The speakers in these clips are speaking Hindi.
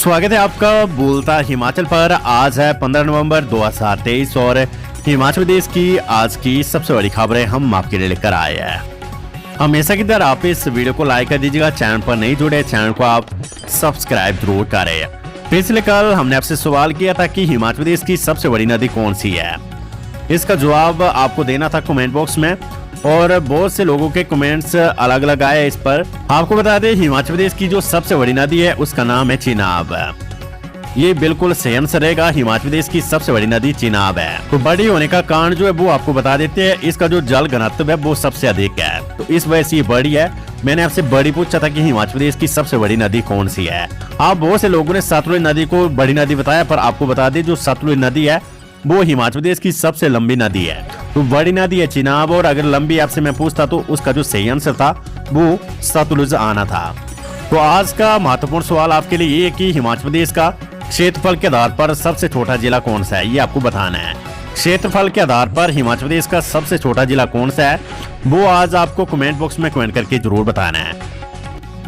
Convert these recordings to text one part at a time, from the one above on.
स्वागत है आपका बोलता हिमाचल पर। आज है 15 नवंबर 2023 और हिमाचल प्रदेश की आज की सबसे बड़ी खबरें हम आपके लिए लेकर आए हैं। हमेशा की तरह आप इस वीडियो को लाइक कर दीजिएगा। चैनल पर नहीं जुड़े चैनल को आप सब्सक्राइब जरूर करें। पिछले कल हमने आपसे सवाल किया था कि हिमाचल प्रदेश की सबसे बड़ी नदी कौन सी है। इसका जवाब आपको देना था कमेंट बॉक्स में और बहुत से लोगों के कमेंट्स अलग अलग आए इस पर। आपको बता दें हिमाचल प्रदेश की जो सबसे बड़ी नदी है उसका नाम है चिनाब। ये बिल्कुल सही आंसर रहेगा। हिमाचल प्रदेश की सबसे बड़ी नदी चिनाब है। तो बड़ी होने का कारण जो है वो आपको बता देते हैं। इसका जो जल घनत्व है वो सबसे अधिक है, तो इस वजह से ये बड़ी है। मैंने आपसे बड़ी पूछा था कि हिमाचल प्रदेश की सबसे बड़ी नदी कौन सी है। आप बहुत से लोगों ने सतलुज नदी को बड़ी नदी बताया, पर आपको बता दें जो सतलुज नदी है वो हिमाचल प्रदेश की सबसे लंबी नदी है। तो बड़ी नदी है चिनाब और अगर लंबी आपसे मैं पूछता तो उसका जो सही आंसर था वो सतलुज आना था। तो आज का महत्वपूर्ण सवाल आपके लिए ये है कि हिमाचल प्रदेश का क्षेत्रफल के आधार पर सबसे छोटा जिला कौन सा है, ये आपको बताना है। क्षेत्रफल के आधार पर हिमाचल प्रदेश का सबसे छोटा जिला कौन सा है वो आज आपको कमेंट बॉक्स में कमेंट करके जरूर बताना है।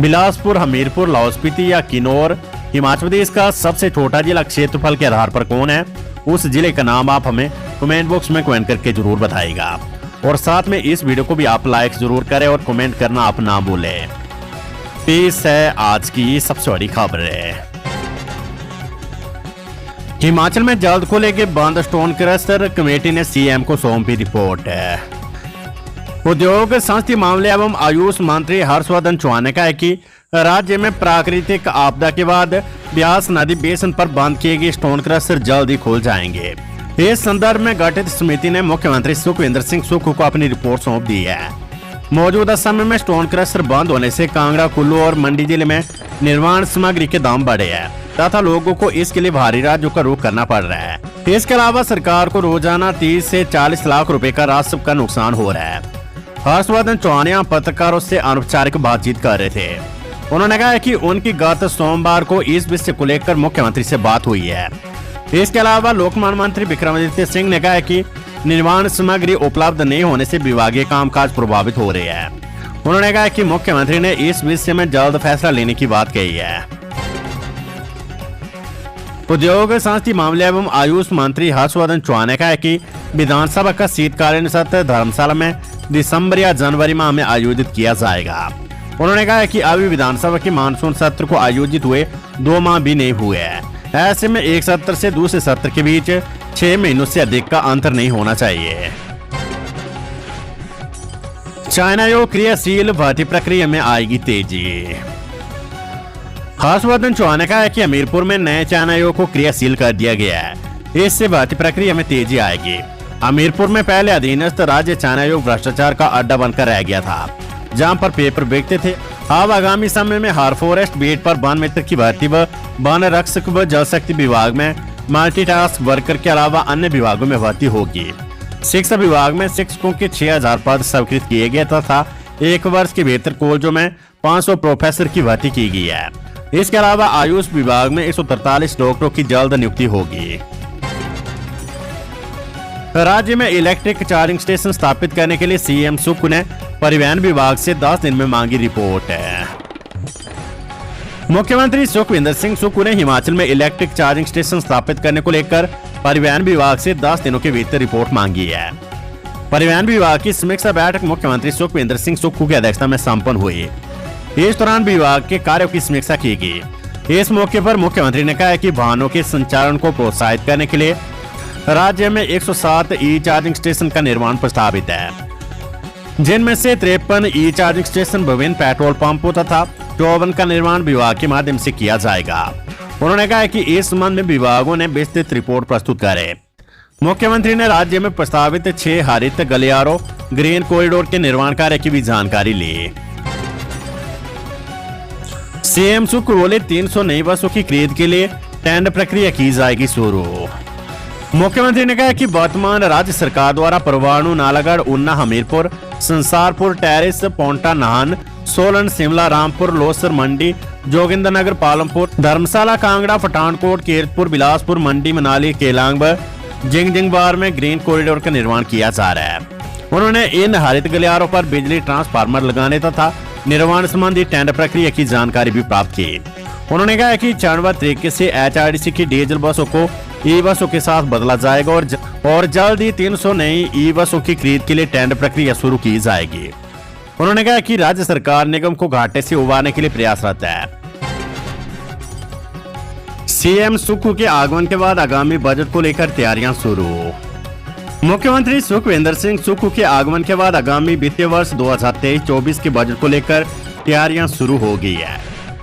बिलासपुर, हमीरपुर, लाहौल स्पीति या किन्नौर हिमाचल प्रदेश का सबसे छोटा जिला क्षेत्रफल के आधार पर कौन है, उस जिले का नाम आप हमें कमेंट बॉक्स में कमेंट करके जरूर बताइएगा। और साथ में इस वीडियो को भी आप लाइक जरूर करें और कमेंट करना आप ना भूलें। पेश है आज की सबसे बड़ी खबरें। हिमाचल में जल्द खोलेंगे बंद स्टोन क्रशर, कमेटी ने सीएम को सौंपी रिपोर्ट। उद्योग संस्कृति मामले एवं आयुष मंत्री हर्षवर्धन चौहान ने कहा है कि राज्य में प्राकृतिक आपदा के बाद ब्यास नदी बेसिन पर बंद किए गए स्टोन क्रशर जल्द ही खुल जाएंगे। इस संदर्भ में गठित समिति ने मुख्यमंत्री सुखविंदर सिंह सुक्खू को अपनी रिपोर्ट सौंप दी है। मौजूदा समय में स्टोन क्रशर बंद होने से कांगड़ा, कुल्लू और मंडी जिले में निर्माण सामग्री के दाम बढ़े हैं तथा लोगों को इसके लिए भारी राज्यों का रुख करना पड़ रहा है। इसके अलावा सरकार को रोजाना 30 से 40 लाख रुपए का राजस्व का नुकसान हो रहा है। हर्षवर्धन चौहान यहाँ पत्रकारों से अनौपचारिक बातचीत कर रहे थे। उन्होंने कहा कि उनकी गत सोमवार को इस विषय को लेकर मुख्यमंत्री से बात हुई है। इसके अलावा लोकमान्य मंत्री विक्रमादित्य सिंह ने कहा कि निर्माण सामग्री उपलब्ध नहीं होने से विभागीय कामकाज प्रभावित हो रहे हैं। उन्होंने कहा कि मुख्यमंत्री ने इस विषय में जल्द फैसला लेने की बात कही है। उद्योग संस्कृति मामले एवं आयुष मंत्री हर्षवर्धन चौहान ने कहा कि विधानसभा का शीतकालीन सत्र धर्मशाला में दिसंबर या जनवरी माह में आयोजित किया जाएगा। उन्होंने कहा कि अभी विधानसभा के मानसून सत्र को आयोजित हुए 2 माह भी नहीं हुए हैं। ऐसे में एक सत्र से दूसरे सत्र के बीच 6 महीनों से अधिक का अंतर नहीं होना चाहिए। चाइना योग क्रियाशील भर्ती प्रक्रिया में आएगी तेजी। हर्षवर्धन चौहान ने कहा कि हमीरपुर में नए चाइना योग को क्रियाशील कर दिया गया है। इससे भर्ती प्रक्रिया में तेजी आएगी। हमीरपुर में पहले अधीनस्थ राज्य चाइना योग भ्रष्टाचार का अड्डा बनकर रह गया था, जहां पर पेपर बेचते थे। अब आगामी समय में हर फॉरेस्ट बीट पर वन मित्र की भर्ती व वन रक्षक व जल शक्ति विभाग में मल्टीटास्क वर्कर के अलावा अन्य विभागों में भर्ती होगी। शिक्षा विभाग में शिक्षकों के 6000 पद स्वीकृत किए गए तथा 1 वर्ष के भीतर कॉलेजों में 500 प्रोफेसर की भर्ती की गई है। इसके अलावा आयुष विभाग में 143 डॉक्टरों की जल्द नियुक्ति होगी। राज्य में इलेक्ट्रिक चार्जिंग स्टेशन स्थापित करने के लिए सीएम सुक्खू ने परिवहन विभाग से 10 दिन में मांगी रिपोर्ट है। मुख्यमंत्री सुखविंदर सिंह सुक्खू ने हिमाचल में इलेक्ट्रिक चार्जिंग स्टेशन स्थापित करने को लेकर परिवहन विभाग से 10 दिनों के भीतर रिपोर्ट मांगी है। परिवहन विभाग की समीक्षा बैठक मुख्यमंत्री सुखविंदर सिंह सुक्खू की अध्यक्षता में संपन्न हुई। इस दौरान विभाग के कार्यों की समीक्षा की गई। इस मौके पर मुख्यमंत्री ने कहा कि वाहनों के संचालन को प्रोत्साहित करने के लिए राज्य में 107 ई चार्जिंग स्टेशन का निर्माण प्रस्तावित है, जिनमें से 53 ई चार्जिंग स्टेशन विभिन्न पेट्रोल पंपों तथा 54 का निर्माण विभाग के माध्यम से किया जाएगा। उन्होंने कहा कि इस संबंध में विभागों ने विस्तृत रिपोर्ट प्रस्तुत करे। मुख्यमंत्री ने राज्य में प्रस्तावित 6 हरित गलियारों ग्रीन कॉरिडोर के निर्माण कार्य की भी जानकारी ली। सीएम सुक्खू बोले 300 नई बसों की खरीद के लिए टेंडर प्रक्रिया की जाएगी शुरू। मुख्यमंत्री ने कहा कि वर्तमान राज्य सरकार द्वारा परवाणु, नालागढ़, ऊना, हमीरपुर, संसारपुर, टेरिस, पोंटा, नाहन, सोलन, शिमला, रामपुर, लोसर, मंडी, जोगिंद्रनगर, पालमपुर, धर्मशाला, कांगड़ा, पठानकोट, कीरतपुर, बिलासपुर, मंडी, मनाली, केलांग, जिंगजिंगबार में ग्रीन कॉरिडोर का निर्माण किया जा रहा है। उन्होंने इन हरित गलियारों पर बिजली ट्रांसफार्मर लगाने तथा निर्माण संबंधी टेंडर प्रक्रिया की जानकारी भी प्राप्त की। उन्होंने कहा कि चरणबद्ध तरीके से HRTC की डीजल बसों को ई बसों के साथ बदला जाएगा और जल्द ही 300 नई ई बसों की खरीद के लिए टेंडर प्रक्रिया शुरू की जाएगी। उन्होंने कहा कि राज्य सरकार निगम को घाटे से उबारने के लिए प्रयासरत है। सीएम सुक्खू के आगमन के बाद आगामी बजट को लेकर तैयारियां शुरू। मुख्यमंत्री सुखविंदर सिंह सुक्खू के आगमन के बाद आगामी वित्तीय वर्ष 2023-24 के बजट को लेकर तैयारियां शुरू हो गई है।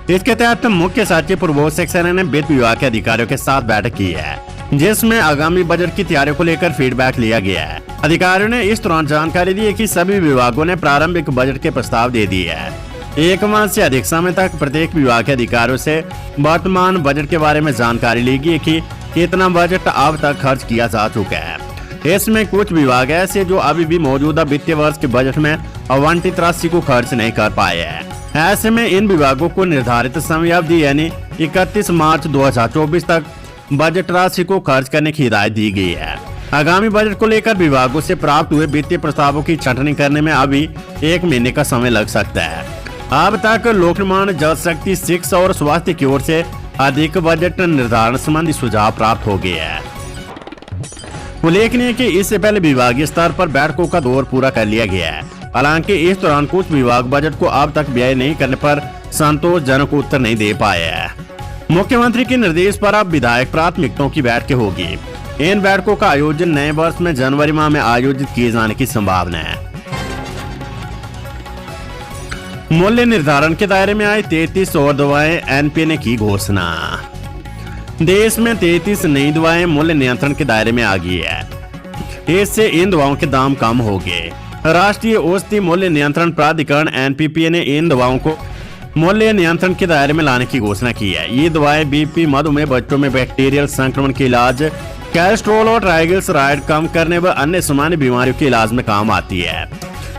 इसके तहत मुख्य सचिव प्रबोध सक्सेना ने वित्त विभाग के अधिकारियों के साथ बैठक की है, जिसमें आगामी बजट की तैयारियों को लेकर फीडबैक लिया गया है। अधिकारियों ने इस दौरान जानकारी दी कि सभी विभागों ने प्रारंभिक बजट के प्रस्ताव दे दिए हैं। एक माह से अधिक समय तक प्रत्येक विभाग के अधिकारियों से वर्तमान बजट के बारे में जानकारी ली गई कि कितना बजट अब तक खर्च किया जा चुका है। इसमें कुछ विभाग ऐसे जो अभी भी मौजूदा वित्तीय वर्ष के बजट में आवंटित राशि को खर्च नहीं कर पाए हैं। ऐसे में इन विभागों को निर्धारित समय अवधि यानी 31 मार्च 2024 तक बजट राशि को खर्च करने की हिदायत दी गई है। आगामी बजट को लेकर विभागों से प्राप्त हुए वित्तीय प्रस्तावों की छंटनी करने में अभी 1 महीने का समय लग सकता है। अब तक लोक निर्माण, जल शक्ति, शिक्षा और स्वास्थ्य की ओर से अधिक बजट निर्धारण संबंधी सुझाव प्राप्त हो गए हैं। उल्लेखनीय है कि इससे पहले विभागीय स्तर पर बैठकों का दौर पूरा कर लिया गया है। हालांकि इस दौरान कुछ विभाग बजट को अब तक व्यय नहीं करने पर संतोषजनक उत्तर नहीं दे पाए हैं। मुख्यमंत्री के निर्देश पर अब विधायक प्राथमिकताओं की बैठकें होगी। इन बैठकों का आयोजन नए वर्ष में जनवरी माह में आयोजित किए जाने की संभावना है। मूल्य निर्धारण के दायरे में आई 33 और दवाएं, एनपीए ने की घोषणा। देश में 33 नई दवाएं मूल्य नियंत्रण के दायरे में आ गई है। इससे इन दवाओं के दाम कम हो गए। राष्ट्रीय औषधि मूल्य नियंत्रण प्राधिकरण एनपीपीए ने इन दवाओं को मूल्य नियंत्रण के दायरे में लाने की घोषणा की है। ये दवाएं बीपी, मधुमेह, बच्चों में बैक्टीरियल संक्रमण के इलाज, कोलेस्ट्रॉल और ट्राइग्लिसराइड कम करने व अन्य सामान्य बीमारियों के इलाज में काम आती है।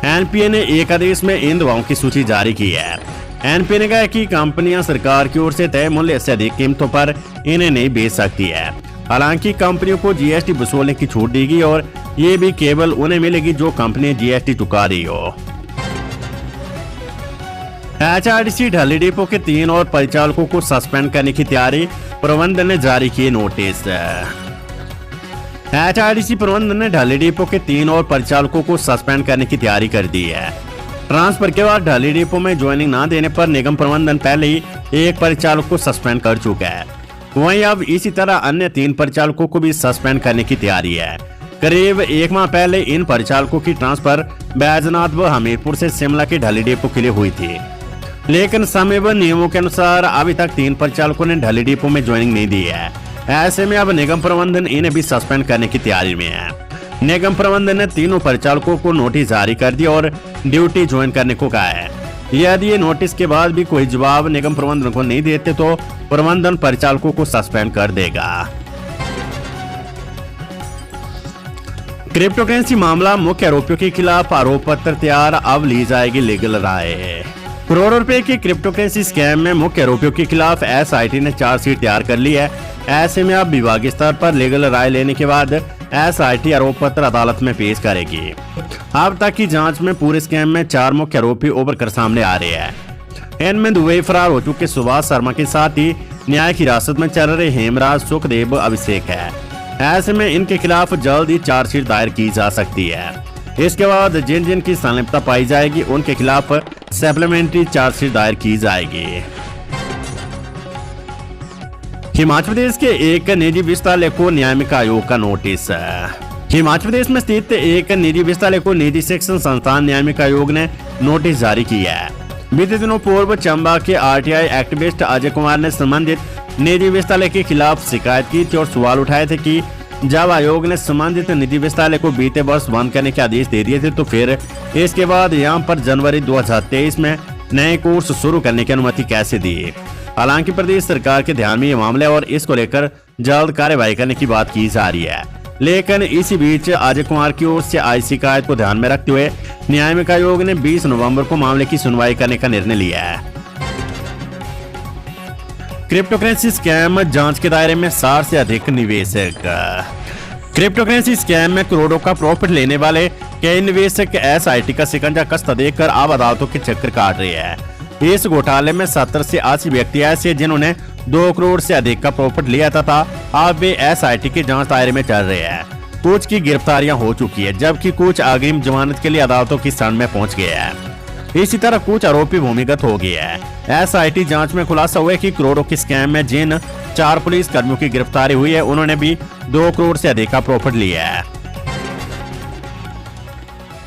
एनपीए ने एक आदेश में इन दवाओं की सूची जारी की है। एनपीए ने कहा कि कंपनियां सरकार की ओर से तय मूल्य से अधिक कीमतों पर इन्हें नहीं बेच सकती है। हालांकि कंपनियों को जीएसटी वसूलने की छूट दी गई और ये भी केवल उन्हें मिलेगी जो कंपनी जीएसटी चुका रही हो। HRTC ढली डिपो के 3 और परिचालकों को सस्पेंड करने की तैयारी, प्रबंधन ने जारी किए नोटिस। HRTC प्रबंधन ने ढली डिपो के 3 और परिचालकों को सस्पेंड करने की तैयारी कर दी है। ट्रांसफर के बाद ढली डिपो में ज्वाइनिंग न देने पर निगम प्रबंधन पहले ही एक परिचालक को सस्पेंड कर चुका है। वहीं अब इसी तरह अन्य 3 परिचालकों को भी सस्पेंड करने की तैयारी है। करीब 1 माह पहले इन परिचालकों की ट्रांसफर बैजनाथ व हमीरपुर से शिमला के ढली डिपो के लिए हुई थी, लेकिन समय व नियमों के अनुसार अभी तक 3 परिचालकों ने ढली डिपो में ज्वाइनिंग नहीं दी है। ऐसे में अब निगम प्रबंधन इन्हें भी सस्पेंड करने की तैयारी में है। निगम प्रबंधन ने तीनों परिचालकों को नोटिस जारी कर दिया और ड्यूटी ज्वाइन करने को कहा है। यदि ये नोटिस के बाद भी कोई जवाब निगम प्रबंधन को नहीं देते तो प्रबंधन परिचालकों को सस्पेंड कर देगा। क्रिप्टो करेंसी मामला, मुख्य आरोपियों के खिलाफ आरोप पत्र तैयार, अब ली जाएगी लीगल राय। करोड़ों रुपए के क्रिप्टो करेंसी स्कैम में मुख्य आरोपियों के खिलाफ एसआईटी ने चार्जशीट तैयार कर ली है। ऐसे में अब विभागीय स्तर पर लीगल राय लेने के बाद एसआईटी आरोप पत्र अदालत में पेश करेगी। अब तक की जांच में पूरे स्कैम में 4 मुख्य आरोपी उभर कर सामने आ रहे हैं। इनमें दुबई फरार हो चुके सुभाष शर्मा के साथ ही न्यायिक हिरासत में चल रहे हेमराज, सुखदेव, अभिषेक है। ऐसे में इनके खिलाफ जल्द ही चार्जशीट दायर की जा सकती है। इसके बाद जिन जिन की संलिप्तता पाई जाएगी उनके खिलाफ सप्लीमेंट्री चार्जशीट दायर की जाएगी। हिमाचल प्रदेश के एक निजी विश्वविद्यालय को न्यायिक आयोग का नोटिस। हिमाचल प्रदेश में स्थित एक निजी विश्वविद्यालय को निजी शिक्षण संस्थान न्यायिक आयोग ने नोटिस जारी किया है। बीते दिनों पूर्व चंबा के आरटीआई एक्टिविस्ट अजय कुमार ने संबंधित निजी विश्वविद्यालय के खिलाफ शिकायत की थी और सवाल उठाए थे कि जब आयोग ने संबंधित निजी विश्वविद्यालय को बीते वर्ष बंद करने के आदेश दे दिए थे तो फिर इसके बाद यहां पर जनवरी 2023 में नए कोर्स शुरू करने की अनुमति कैसे दी। हालांकि प्रदेश सरकार के ध्यान में ये मामले और इसको लेकर जल्द कार्यवाही करने की बात की जा रही है, लेकिन इसी बीच अजय कुमार की ओर से आई शिकायत को ध्यान में रखते हुए न्यायिक आयोग ने 20 नवंबर को मामले की सुनवाई करने का निर्णय लिया है। क्रिप्टो करेंसी स्कैम जांच के दायरे में 60 से अधिक निवेशक। क्रिप्टो करेंसी स्कैम में करोड़ों का प्रॉफिट लेने वाले कई निवेशक एसआईटी का शिकंजा कसता देखकर अब अदालतों के चक्कर काट रहे हैं। इस घोटाले में 70 से 80 व्यक्ति ऐसे जिन्होंने 2 करोड़ से अधिक का प्रॉफिट लिया था। अब वे SIT की जांच दायरे में चल रहे हैं। कुछ की गिरफ्तारियां हो चुकी है, जबकि कुछ अग्रिम जमानत के लिए अदालतों की शरण में पहुंच गए हैं। इसी तरह कुछ आरोपी भूमिगत हो गए हैं। SIT जांच में खुलासा हुआ है कि करोड़ों के स्कैम में जिन 4 पुलिस कर्मियों की गिरफ्तारी हुई है, उन्होंने भी 2 करोड़ से अधिक का प्रॉफिट लिया है।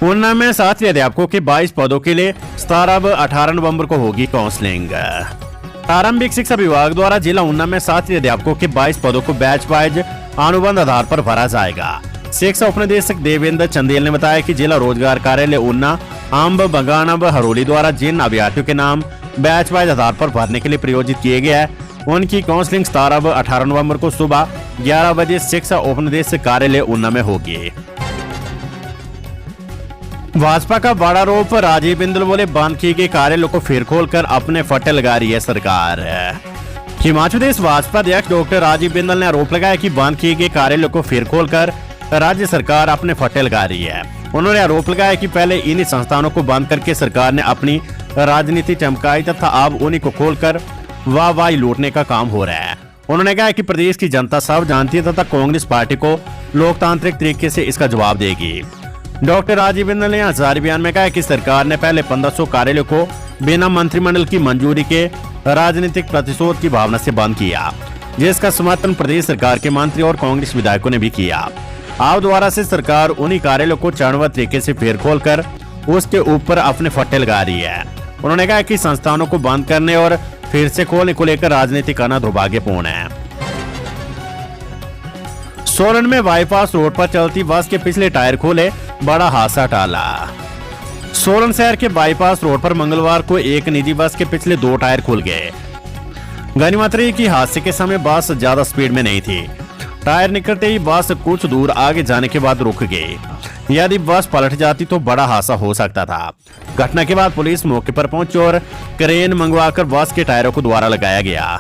ऊना में शास्त्रीय अध्यापकों के 22 पदों के लिए 17 व 18 नवंबर को होगी काउंसलिंग। प्रारंभिक शिक्षा विभाग द्वारा जिला ऊना में शास्त्रीय अध्यापकों के 22 पदों को बैच वाइज अनुबंध आधार पर भरा जाएगा। शिक्षा उपनिदेशक देवेंद्र चंदेल ने बताया कि जिला रोजगार कार्यालय ऊना, आम्ब, बगाना व हरोली द्वारा जिन अभ्यर्थियों के नाम बैच वाइज आधार पर भरने के लिए प्रयोजित किए गए हैं, उनकी काउंसलिंग 17 व 18 नवंबर को सुबह 11 बजे शिक्षा उपनिदेशक कार्यालय ऊना में होगी। भाजपा का बड़ा आरोप, राजीव बिंदल बोले बंद किए गए कार्यालयों को फिर खोलकर अपने फट्टे लगा रही है सरकार। हिमाचल प्रदेश भाजपा अध्यक्ष डॉक्टर राजीव बिंदल ने आरोप लगाया कि बंद किए गए कार्यालयों को फिर खोलकर राज्य सरकार अपने फट्टे लगा रही है। उन्होंने आरोप लगाया कि पहले इन्हीं संस्थानों को बंद करके सरकार ने अपनी राजनीति चमकाई तथा अब उन्हीं को खोलकर वाहवाही लूटने का काम हो रहा है। उन्होंने कहा कि प्रदेश की जनता सब जानती है तथा कांग्रेस पार्टी को लोकतांत्रिक तरीके से इसका जवाब देगी। डॉक्टर राजीव बिंदल ने हजारी बयान में कहा कि सरकार ने पहले 1500 कार्यालयों को बिना मंत्रिमंडल की मंजूरी के राजनीतिक प्रतिशोध की भावना से बंद किया, जिसका समर्थन प्रदेश सरकार के मंत्री और कांग्रेस विधायकों ने भी किया। अब दोबारा से सरकार उन्हीं कार्यालयों को चरणबद्ध तरीके से फिर खोलकर उसके ऊपर अपने फट्टे लगा रही है। उन्होंने कहा कि संस्थानों को बंद करने और फिर से खोलने को लेकर राजनीति करना दुर्भाग्यपूर्ण है। सोलन में बाईपास रोड पर चलती बस के पिछले टायर खोले, बड़ा हादसा टाला। सोलन शहर के बाईपास रोड पर मंगलवार को एक निजी बस के पिछले 2 टायर खुल गए। गनीमत रही कि हादसे के समय बस ज्यादा स्पीड में नहीं थी। टायर निकलते ही बस कुछ दूर आगे जाने के बाद रुक गई। यदि बस पलट जाती तो बड़ा हादसा हो सकता था। घटना के बाद पुलिस मौके पर पहुंची और क्रेन मंगवाकर बस के टायरों को दोबारा लगाया गया।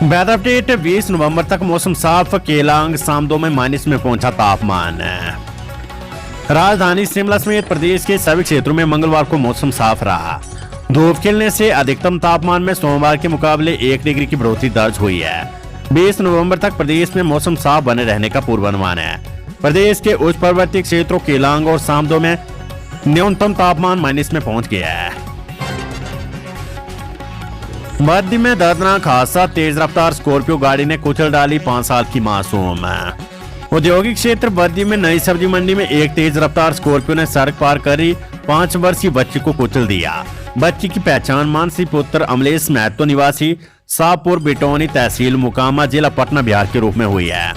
वेदर अपडेट, 20 नवंबर तक मौसम साफ। केलांग, सामदो में माइनस में पहुंचा तापमान। राजधानी शिमला समेत प्रदेश के सभी क्षेत्रों में मंगलवार को मौसम साफ रहा। धूप खिलने से अधिकतम तापमान में सोमवार के मुकाबले 1 डिग्री की बढ़ोतरी दर्ज हुई है। 20 नवंबर तक प्रदेश में मौसम साफ बने रहने का पूर्वानुमान है। प्रदेश के उच्च पर्वतीय क्षेत्रों केलांग और सामदो में न्यूनतम तापमान माइनस में पहुंच गया है। मध्य में दर्दनाक हादसा, तेज रफ्तार स्कॉर्पियो गाड़ी ने कुचल डाली 5 साल की मासूम। औद्योगिक क्षेत्र बद्दी में नई सब्जी मंडी में एक तेज रफ्तार स्कॉर्पियो ने सड़क पार करी 5 वर्षीय बच्ची को कुचल दिया। बच्ची की पहचान मानसी पुत्र अमलेश महतो निवासी शाहपुर बिटौनी तहसील मुकामा जिला पटना बिहार के रूप में हुई है।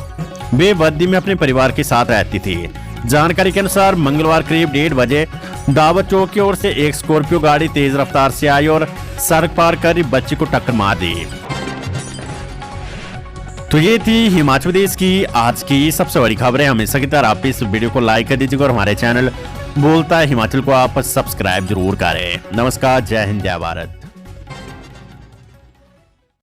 वे बद्दी में अपने परिवार के साथ रहती थी। जानकारी के अनुसार मंगलवार करीब 1:30 बजे दावत चौक की ओर से एक स्कॉर्पियो गाड़ी तेज रफ्तार से आई और सड़क पार कर बच्ची को टक्कर मार दी। तो ये थी हिमाचल प्रदेश की आज की सबसे बड़ी खबरें। हमेशा की तरह आप इस वीडियो को लाइक कर दीजिएगा और हमारे चैनल बोलता है हिमाचल को आप सब्सक्राइब जरूर करें। नमस्कार, जय हिंद, जय भारत।